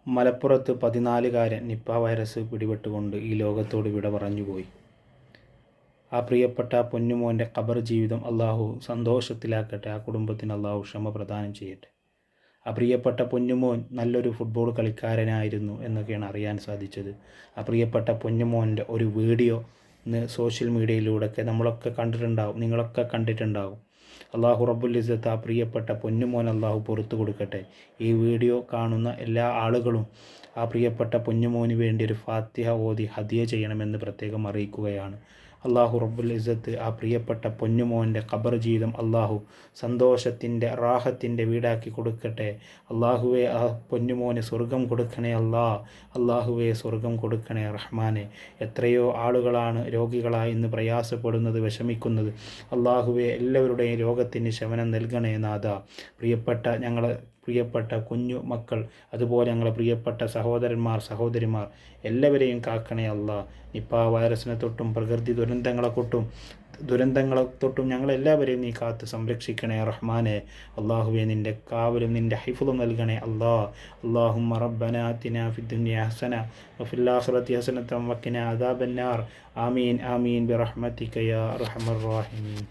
മലപ്പുറത്ത് 14കാരൻ Nipah virus പിടിപെട്ടുകൊണ്ട് ഈ ലോകത്തോട് വിട പറഞ്ഞുപോയി. ആ പ്രിയപ്പെട്ട പൊന്നുമോൻ്റെ ഖബർ ജീവിതം അള്ളാഹു സന്തോഷത്തിലാക്കട്ടെ. ആ കുടുംബത്തിന് അള്ളാഹു ക്ഷമ പ്രദാനം ചെയ്യട്ടെ. ആ പ്രിയപ്പെട്ട പൊന്നുമോൻ നല്ലൊരു ഫുട്ബോൾ കളിക്കാരനായിരുന്നു എന്നൊക്കെയാണ് അറിയാൻ സാധിച്ചത്. ആ പ്രിയപ്പെട്ട പൊന്നുമോൻ്റെ ഒരു വീഡിയോ ഇന്ന് സോഷ്യൽ മീഡിയയിലൂടെയൊക്കെ നമ്മളൊക്കെ കണ്ടിട്ടുണ്ടാവും, നിങ്ങളൊക്കെ കണ്ടിട്ടുണ്ടാവും. അള്ളാഹു റബ്ബുൽ ഇസ്സത്ത് ആ പ്രിയപ്പെട്ട പൊന്നുമോൻ അള്ളാഹു പുറത്തു കൊടുക്കട്ടെ. ഈ വീഡിയോ കാണുന്ന എല്ലാ ആളുകളും ആ പ്രിയപ്പെട്ട പൊന്നുമോന് വേണ്ടി ഒരു ഫാത്തിഹ ഓതി ഹദിയ ചെയ്യണമെന്ന് പ്രത്യേകം അറിയിക്കുകയാണ്. അള്ളാഹു റബ്ബുൽ ഇസ്സത്ത് ആ പ്രിയപ്പെട്ട പൊന്നുമോൻ്റെ ഖബർ ജീവിതം അള്ളാഹു സന്തോഷത്തിൻ്റെ റാഹത്തിൻ്റെ വീടാക്കി കൊടുക്കട്ടെ. അള്ളാഹുവെ ആ പൊന്നുമോന് സ്വർഗം കൊടുക്കണേ അള്ളാഹുവെ സ്വർഗം കൊടുക്കണേ റഹ്മാനെ. എത്രയോ ആളുകളാണ് രോഗികളായി ഇന്ന് പ്രയാസപ്പെടുന്നത്, വിഷമിക്കുന്നത്. അള്ളാഹുവെ എല്ലാവരുടെയും രോഗത്തിന് ശമനം നൽകണേ നാഥ. പ്രിയപ്പെട്ട കുഞ്ഞു മക്കൾ, അതുപോലെ ഞങ്ങളെ പ്രിയപ്പെട്ട സഹോദരന്മാർ, സഹോദരിമാർ എല്ലാവരെയും കാക്കണേ അല്ലാ. നിപ്പ വൈറസിനെ തൊട്ടും പ്രകൃതി ദുരന്തങ്ങളെ തൊട്ടും ഞങ്ങളെല്ലാവരെയും നീ കാത്ത് സംരക്ഷിക്കണേ റഹ്മാനെ. അള്ളാഹുവെ നിൻ്റെ കാവലും നിൻ്റെ ഹൈഫുളും നൽകണേ അല്ലാഹുമ്മ റബ്ബനാ ആതിനാ ഫിദ്ദുനിയ ഹസന വഫിൽ ആഖിറതി ഹസനത വഖിനാ അദാബന്നാർ. ആമീൻ ആമീൻ ബിറഹ്മതിക യാ അർഹമർ റഹീമീൻ.